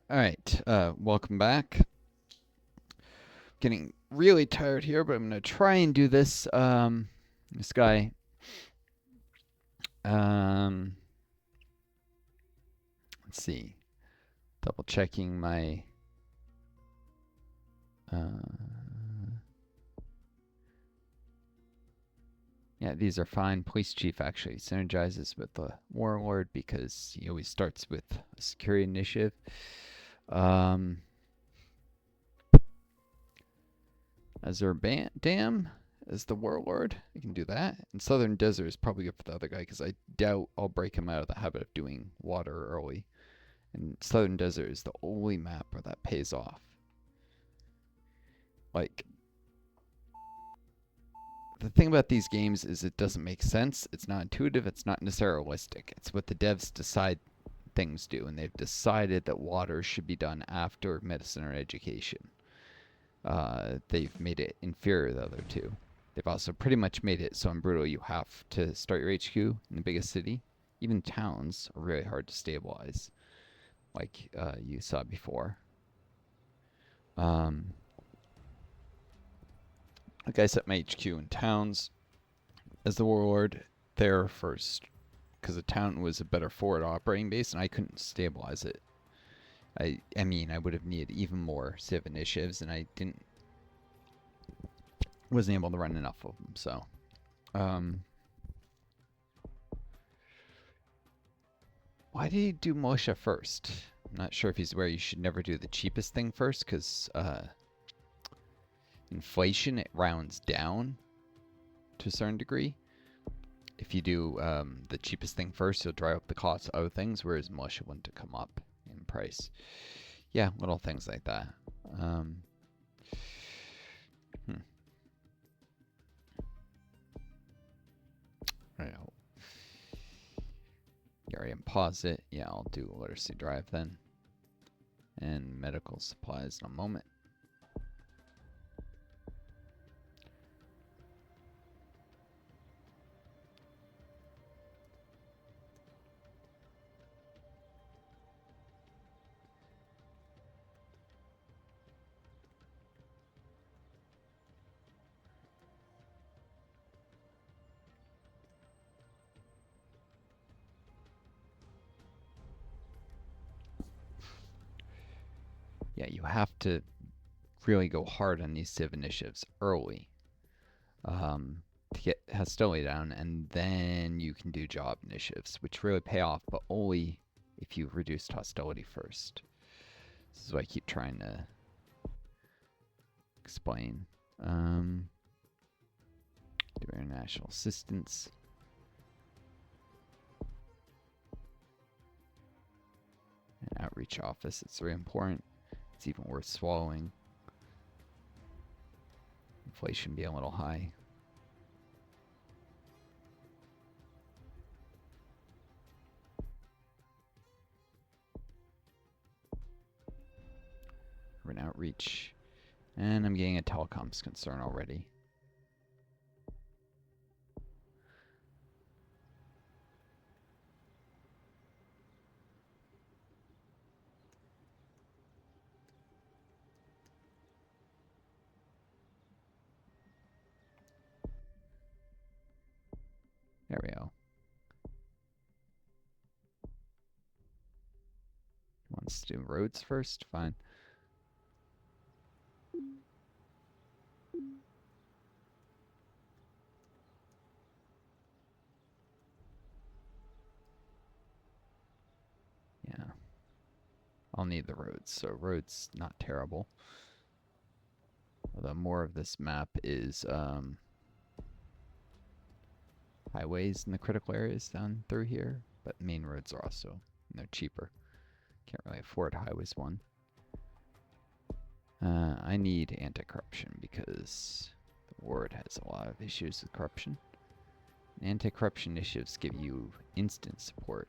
All right, welcome back. Getting really tired here, but I'm gonna try and do this. This guy. Um, let's see. Double checking my. Yeah, these are fine. Police chief actually synergizes with the warlord because he always starts with a security initiative. Um, Dam as the warlord. I can do that. And Southern Desert is probably good for the other guy because I doubt I'll break him out of the habit of doing water early. And Southern Desert is the only map where that pays off. Like, the thing about these games is it doesn't make sense. It's not intuitive. It's not necessarily realistic. It's what the devs decide things do, and they've decided that water should be done after medicine or education. They've made it inferior to the other two. They've also pretty much made it so in Brutal you have to start your HQ in the biggest city. Even towns are really hard to stabilize, like you saw before. Um, like I set my HQ in towns as the warlord there first because the town was a better forward operating base and I couldn't stabilize it. I mean, I would have needed even more civ initiatives, and I wasn't able to run enough of them. So, um, why did he do militia first? I'm not sure if he's aware you should never do the cheapest thing first, because inflation, it rounds down to a certain degree. If you do the cheapest thing first, you'll drive up the cost of other things, whereas militia wouldn't come up in price. Yeah, little things like that. Um, hmm. Right. You already pause it. Yeah, I'll do literacy drive then. And medical supplies in a moment. Yeah, you have to really go hard on these civ initiatives early to get hostility down, and then you can do job initiatives, which really pay off, but only if you've reduced hostility first. This is what I keep trying to explain. Do international assistance. And outreach office, it's very important. It's even worth swallowing. Inflation be a little high. Urban outreach. And I'm getting a telecoms concern already. There we go. Wants to do roads first? Fine. Yeah. I'll need the roads, so roads not terrible. Although more of this map is highways in the critical areas down through here, but main roads are also, and they're cheaper. Can't really afford highways one. I need anti-corruption because the ward has a lot of issues with corruption. Anti-corruption initiatives give you instant support.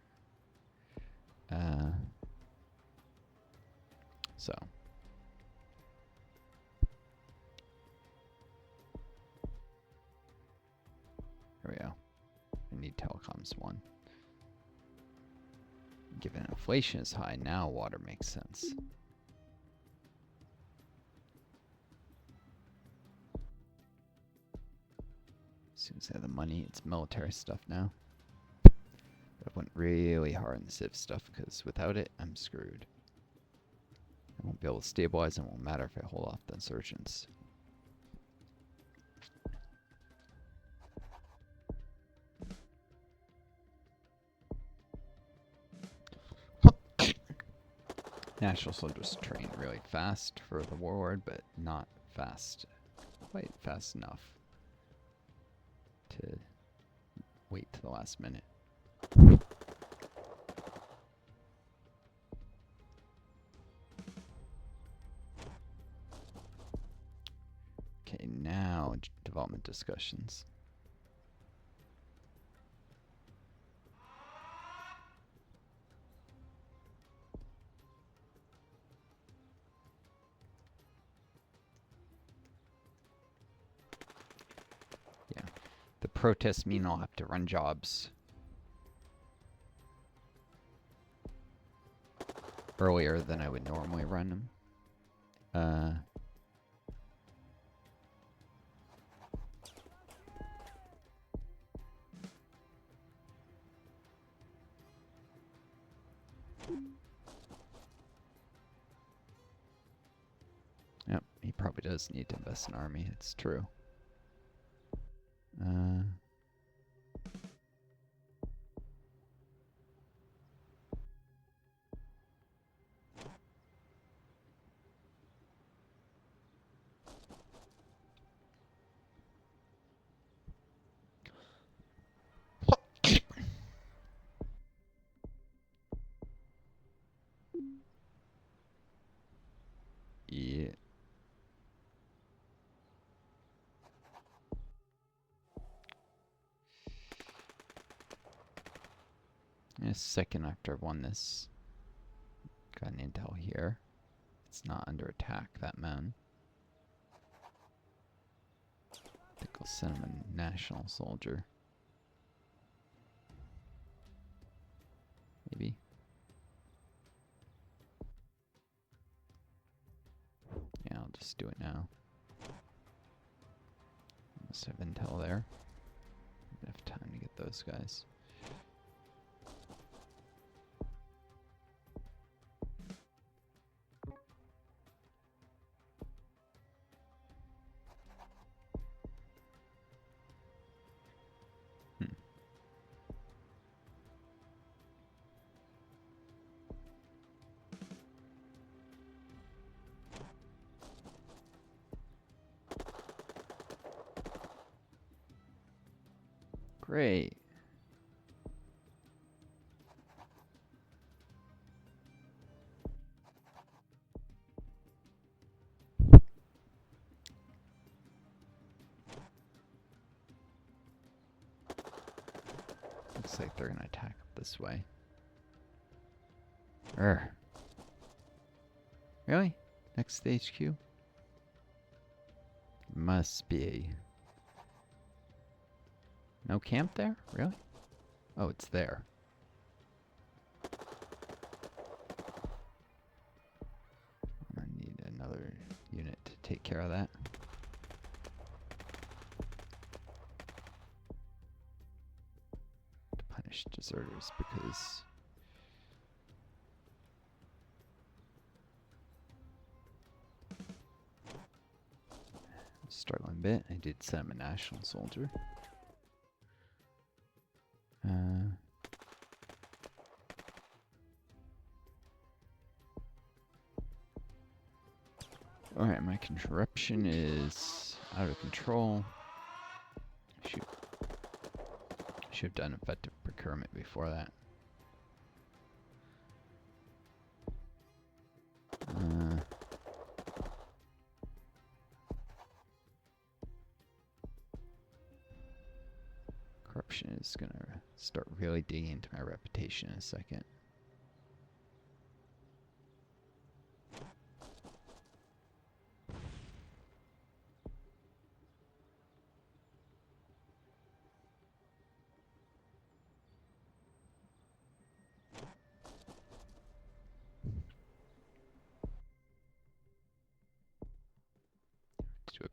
So. There we go. I need telecoms one. Given inflation is high, now water makes sense. As soon as I have the money, it's military stuff now. But I went really hard on the civ stuff, because without it, I'm screwed. I won't be able to stabilize, and it won't matter if I hold off the insurgents. National soldiers train really fast for the warlord, but not quite fast enough to wait to the last minute. Okay, now development discussions. Yeah, the protests mean I'll have to run jobs earlier than I would normally run them. Yep, he probably does need to invest in army, it's true. Yeah. A second after I've won this. Got an intel here. It's not under attack, that man. I think I'll send him a national soldier. Maybe. Yeah, I'll just do it now. Must have intel there. Enough time to get those guys. Great. Looks like they're gonna attack this way. Really? Next to HQ? Must be. No camp there? Really? Oh, it's there. I need another unit to take care of that. To punish deserters because struggling a bit. I did send him a national soldier. Alright, my corruption is out of control. Shoot. Should have done effective procurement before that. Corruption is gonna start really digging into my reputation in a second.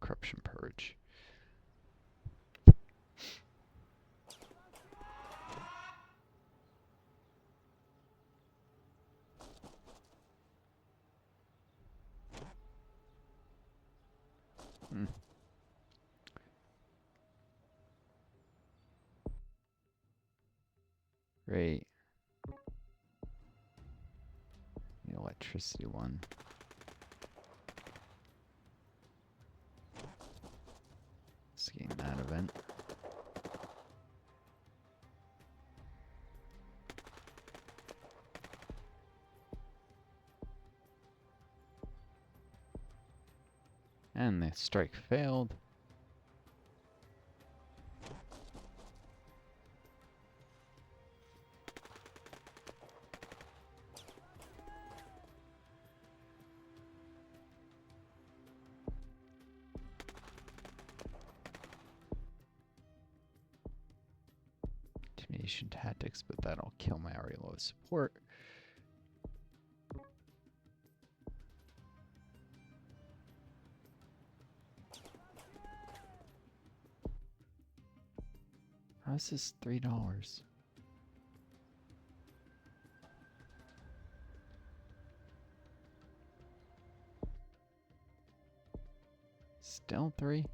Corruption purge. Great. The electricity one. Let's gain that event. And the strike failed. Intimidation tactics, but that'll kill my already low support. How's this $3? Still 3?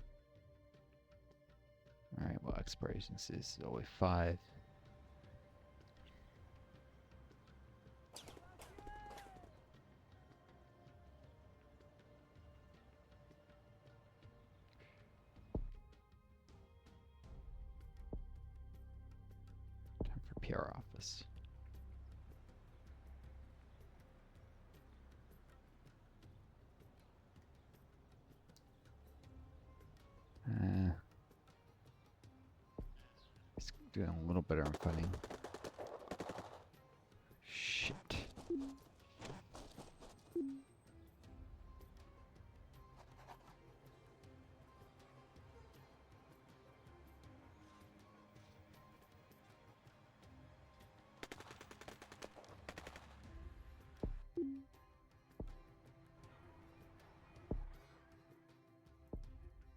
Alright, well, expirations is only 5. Time for PR office. He's doing a little better in fighting. Shit.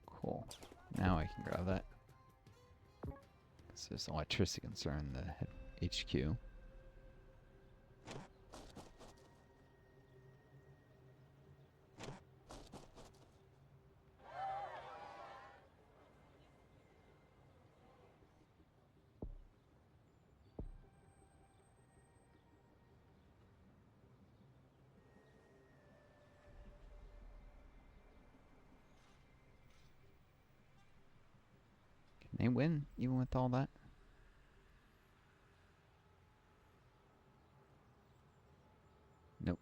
Cool. Now I can grab that. So there's electricity concern in the HQ. Can they win even with all that? Nope.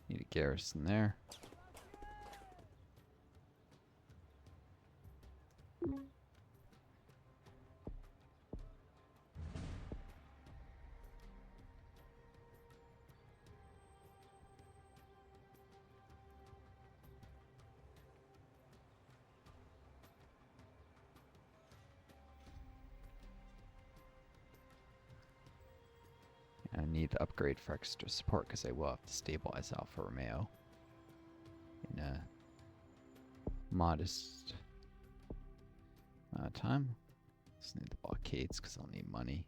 Need a garrison there. I need to upgrade for extra support because I will have to stabilize Alfa Romeo in a modest amount of time. Just need the blockades because I'll need money.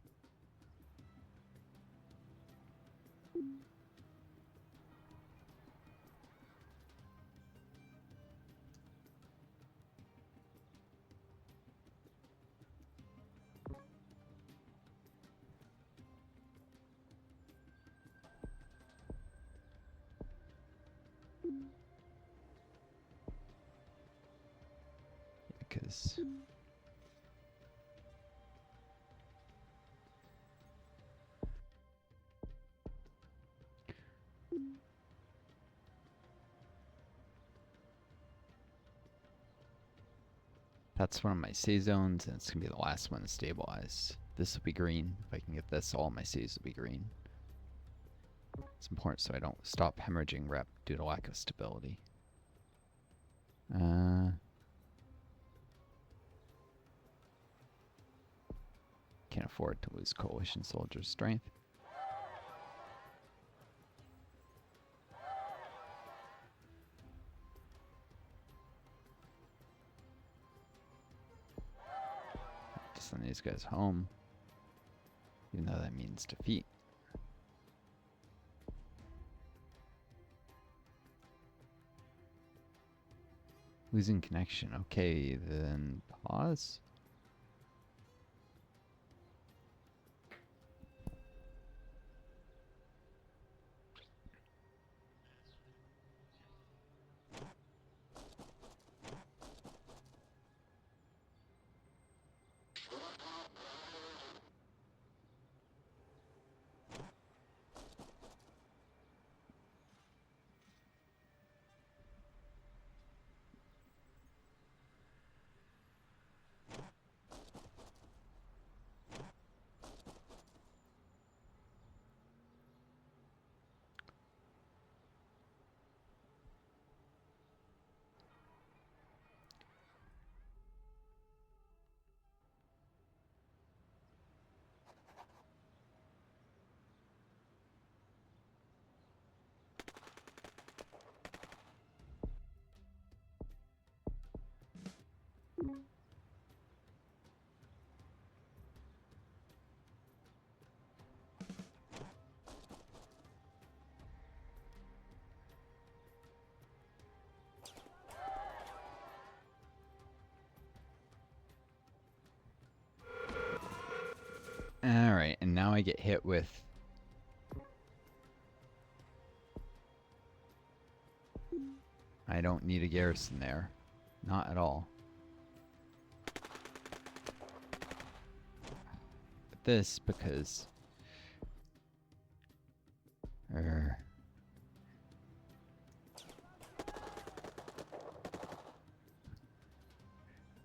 Because that's one of my C zones, and it's going to be the last one to stabilize. This will be green. If I can get this, all my C's will be green. It's important so I don't stop hemorrhaging rep due to lack of stability. Can't afford to lose coalition soldiers' strength. Just send these guys home, even though that means defeat. Losing connection. Okay, then pause. Alright, and now I get hit with... I don't need a garrison there. Not at all. But this, because...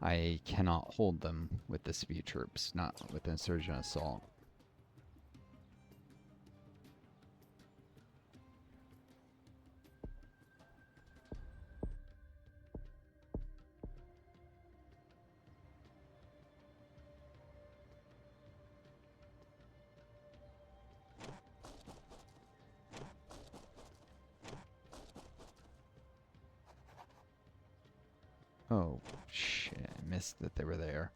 I cannot hold them with the speed troops, not with insurgent assault. Oh, shit. I missed that they were there.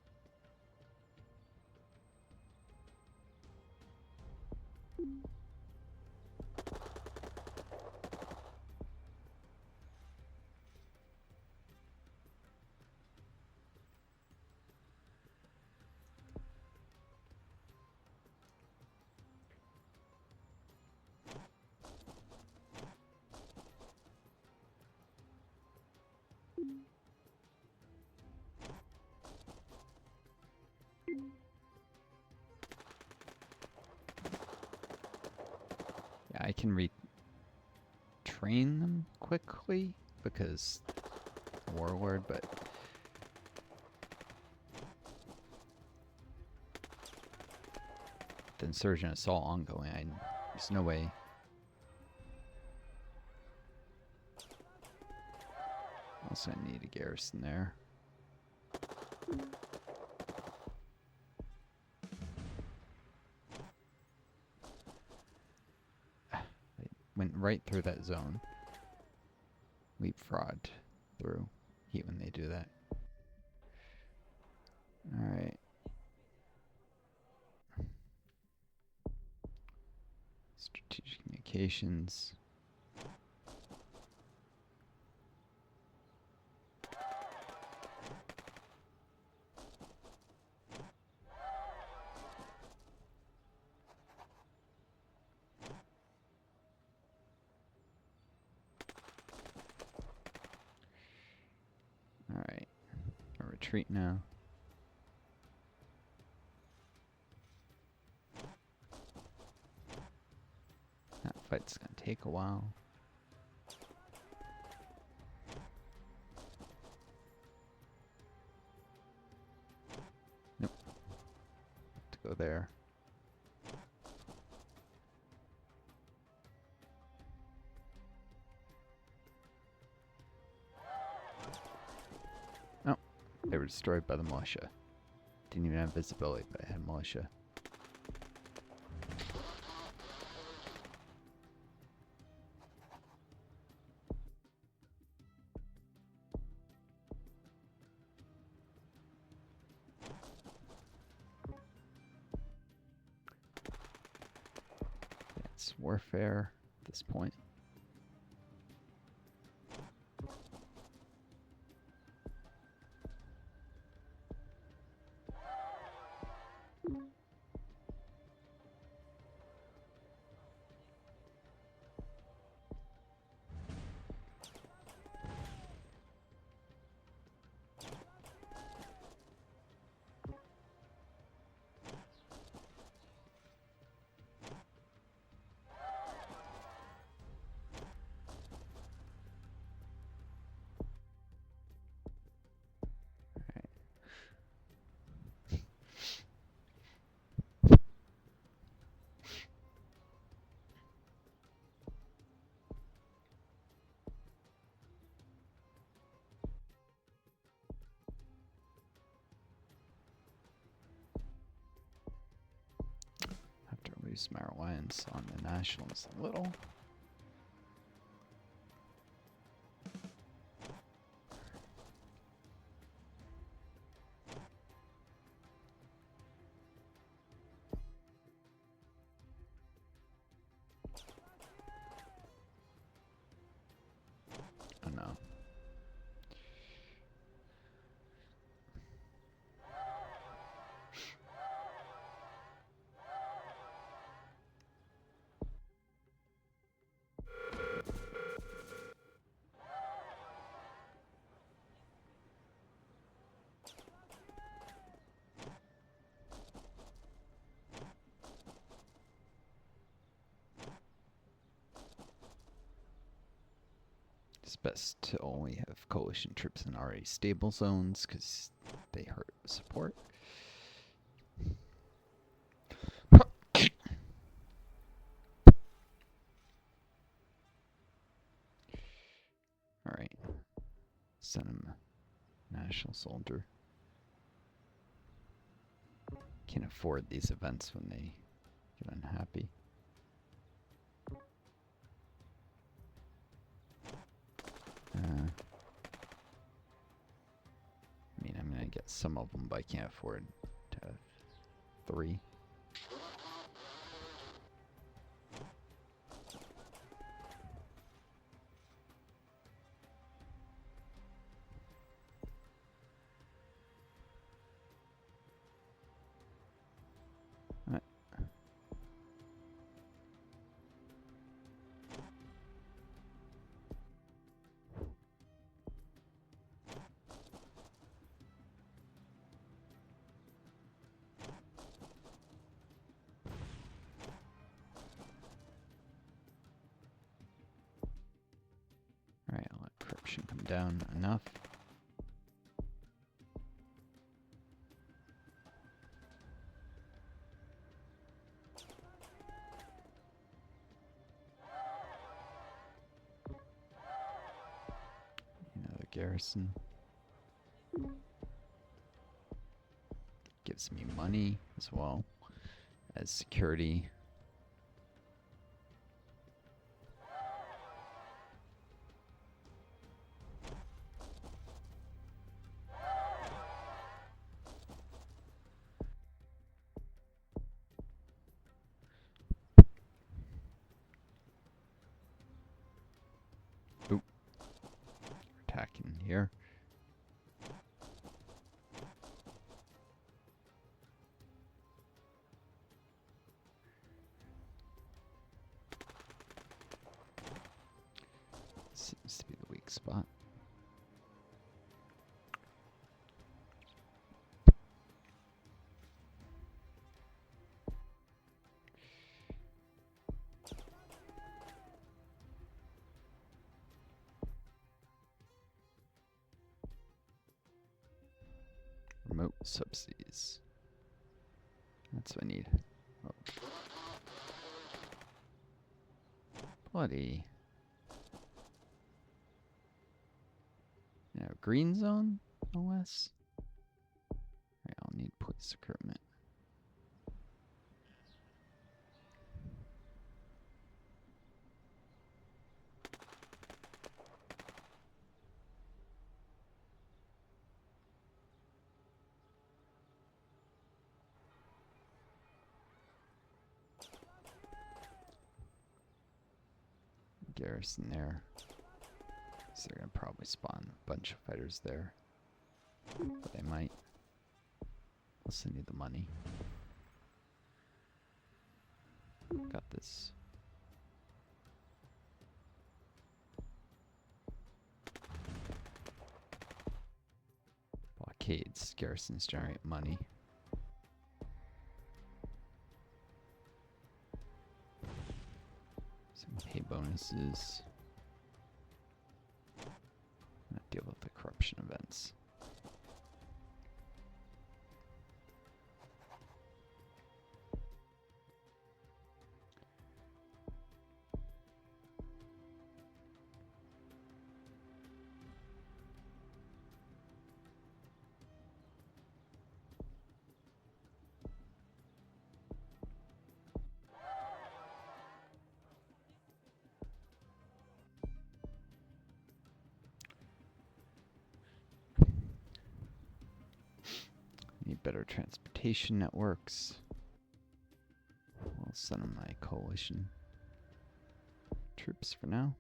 Yeah, I can retrain them quickly because warlord, but the insurgent assault ongoing. There's no way. Also, I need a garrison there. Went right through that zone. Leapfrog through. Hate when they do that. Alright. Strategic communications. Alright. A retreat now. That fight's gonna take a while. Nope. Have to go there. They were destroyed by the militia. Didn't even have visibility, but I had militia. It's warfare at this point. Have to reduce my reliance on the Nationals a little. Oh no. It's best to only have coalition troops in already stable zones because they hurt support. Alright. Send him a national soldier. Can't afford these events when they get unhappy. I mean, I'm gonna get some of them, but I can't afford to have 3. Alright, I'll let corruption come down enough. The garrison gives me money as well as security. Oop. Attacking here. Seems to be the weak spot. Remote subsidies. That's what I need. Oh. Bloody. Green zone, no less. Police recruitment. Garrison there. So they're gonna probably spawn a bunch of fighters there. But they might. Also need the money. Got this. Blockades. Garrisons generate money. Some pay bonuses. Deal with the corruption events. Need better transportation networks. I'll send them my coalition troops for now.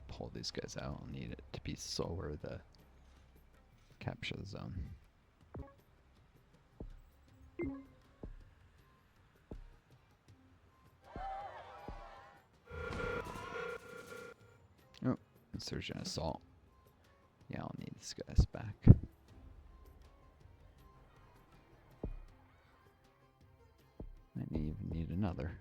Pull these guys out. I'll need it to be slower to capture the zone. Oh, insurgent assault. Yeah, I'll need these guys back. Might even need another.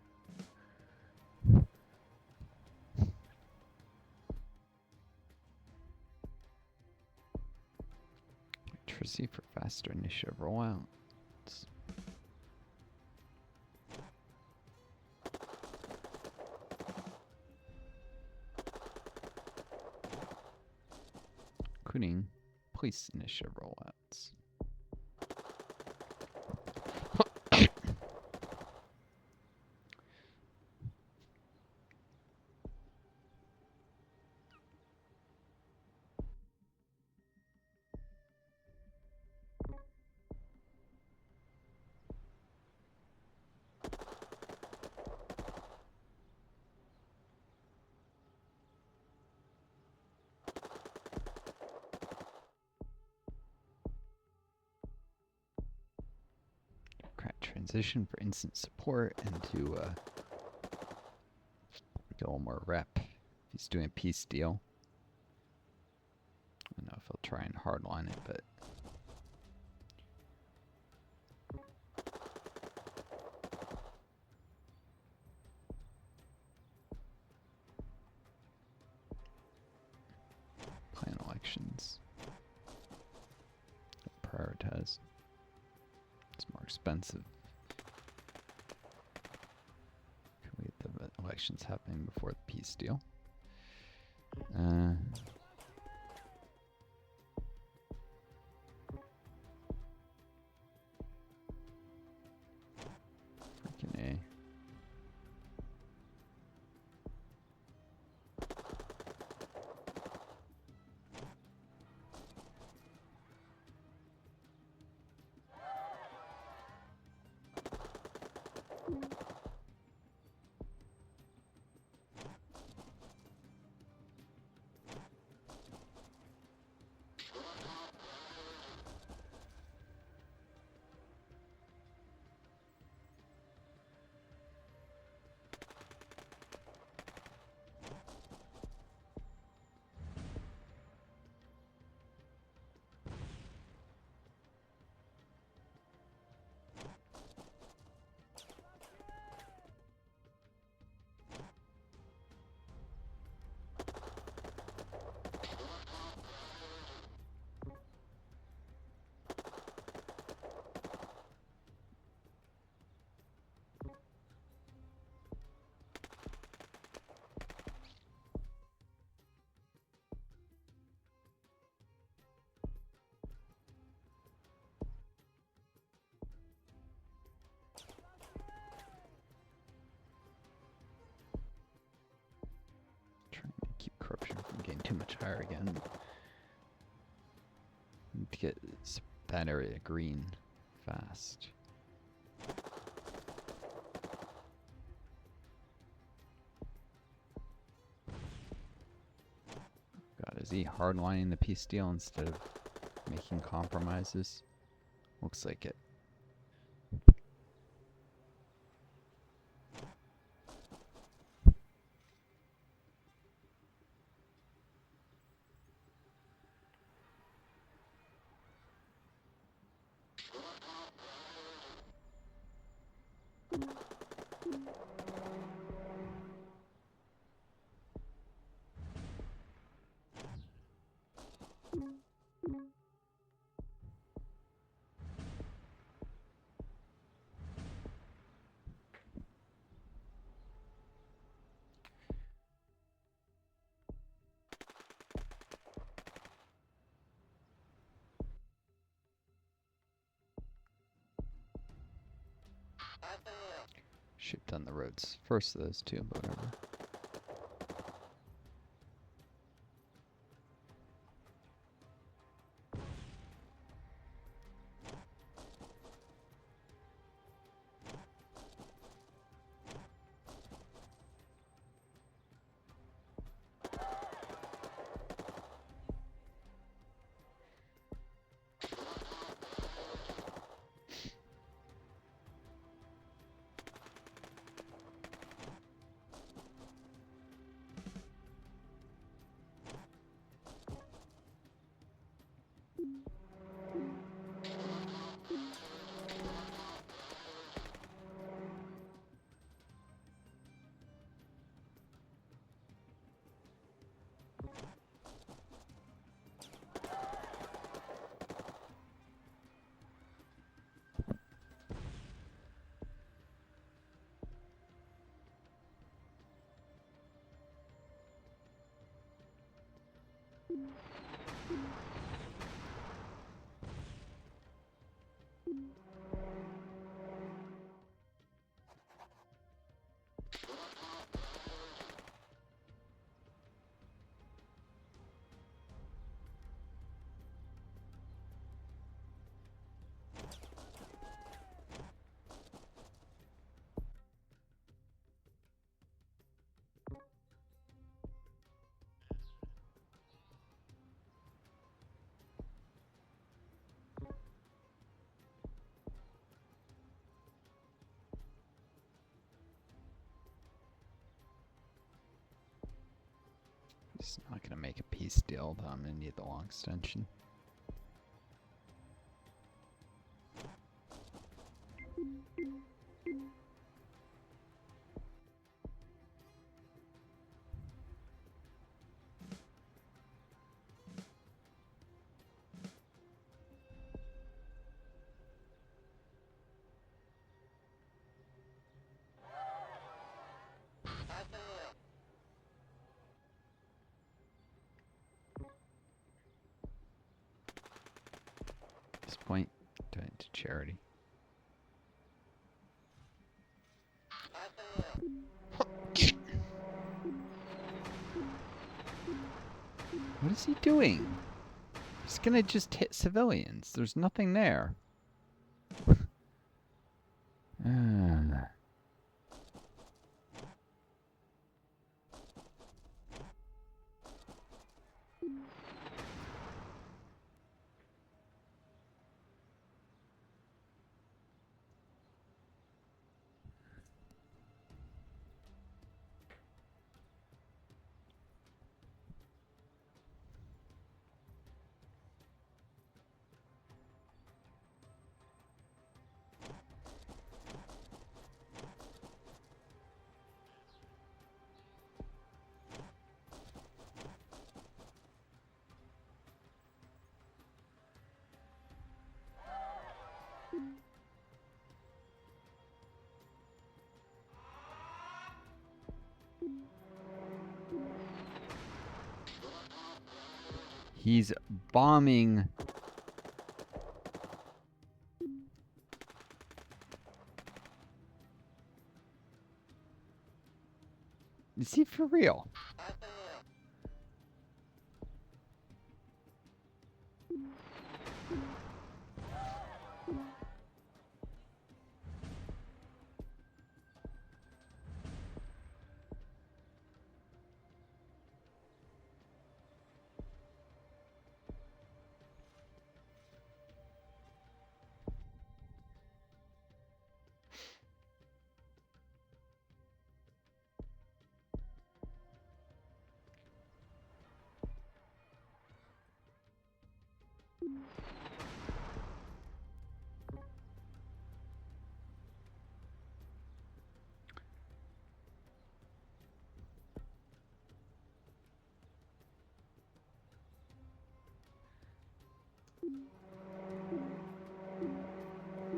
Electricity for faster initiative rollout. Including police initiative rollouts. Transition for instant support and to get a little more rep. He's doing a peace deal. I don't know if he'll try and hardline it, but plan elections. Prioritize. It's more expensive. The elections happening before the peace deal. Freaking A. too much higher again. Need to get that area green fast. God, is he hardlining the peace deal instead of making compromises? Looks like it. Should have done the roads first of those two, but whatever. He's not going to make a peace deal, but I'm going to need the long extension. At this point, donate to charity. What is he doing? He's gonna just hit civilians. There's nothing there. He's bombing. Is he for real?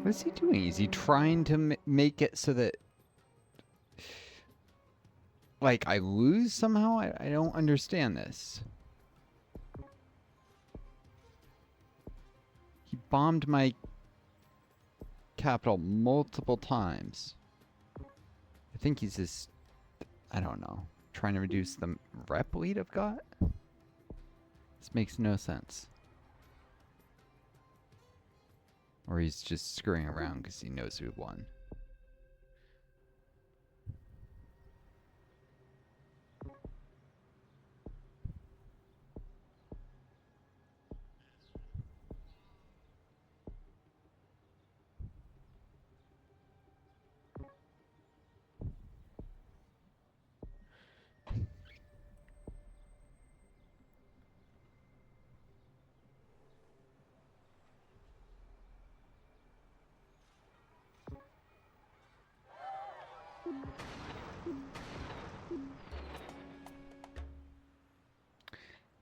What is he doing? Is he trying to make it so that, like, I lose somehow? I don't understand this. He bombed my capital multiple times. I think he's just, I don't know, trying to reduce the rep lead I've got? This makes no sense. Or he's just screwing around because he knows who won.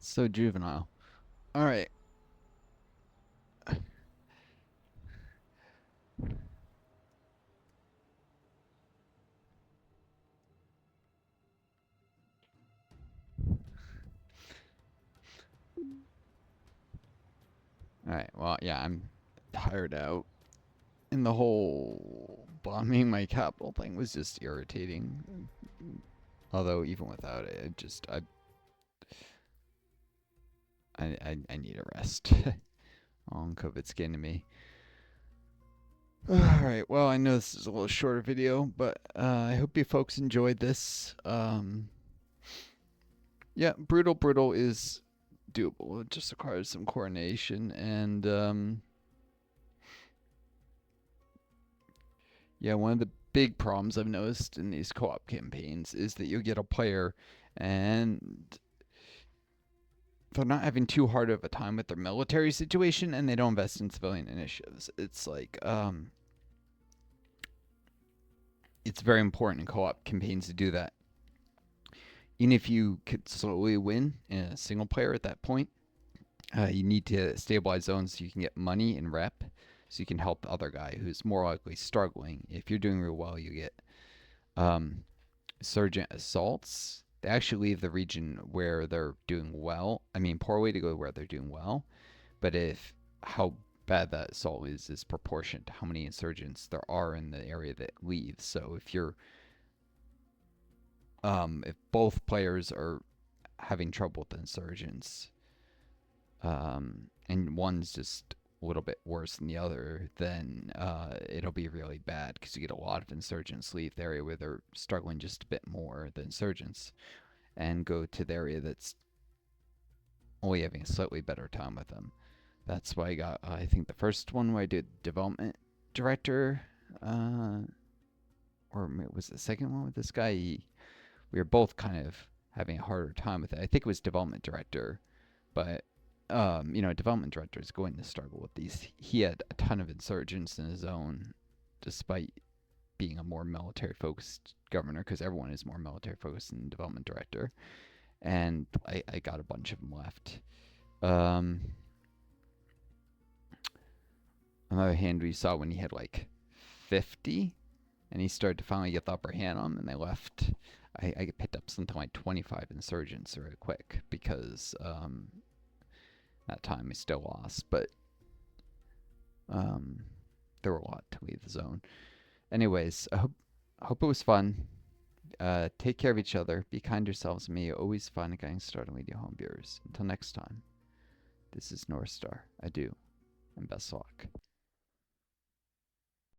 So juvenile. All right. All right. Well, yeah, I'm tired out. And the whole bombing my capital thing was just irritating. Although even without it, I need a rest. Long COVID's getting to me. Alright, well, I know this is a little shorter video, but I hope you folks enjoyed this. Yeah, Brutal is doable. It just requires some coordination, and yeah, one of the big problems I've noticed in these co-op campaigns is that you get a player and they're not having too hard of a time with their military situation, and they don't invest in civilian initiatives. It's like, it's very important in co-op campaigns to do that. Even if you could slowly win in a single player at that point, you need to stabilize zones so you can get money and rep, so you can help the other guy who's more likely struggling. If you're doing real well, you get insurgent assaults. They actually leave the region where they're doing well. I mean, poorly to go where they're doing well. But if how bad that assault is proportionate to how many insurgents there are in the area that leaves. So if both players are having trouble with the insurgents, and one's just a little bit worse than the other, then it'll be really bad because you get a lot of insurgents leave the area where they're struggling just a bit more, the insurgents, and go to the area that's only having a slightly better time with them. That's why I got, I think the first one where I did development director, or was the second one with this guy? We were both kind of having a harder time with it. I think it was development director, but development director is going to struggle with these. He had a ton of insurgents in his own, despite being a more military-focused governor, because everyone is more military-focused than development director. And I got a bunch of them left. On the other hand, we saw when he had like 50, and he started to finally get the upper hand on them, and they left. I picked up something like 25 insurgents really quick because that time we still lost, but there were a lot to leave the zone. Anyways, I hope it was fun. Take care of each other. Be kind to yourselves and me. Always fun getting started with your home viewers. Until next time. This is Northstar. Adieu, and best luck.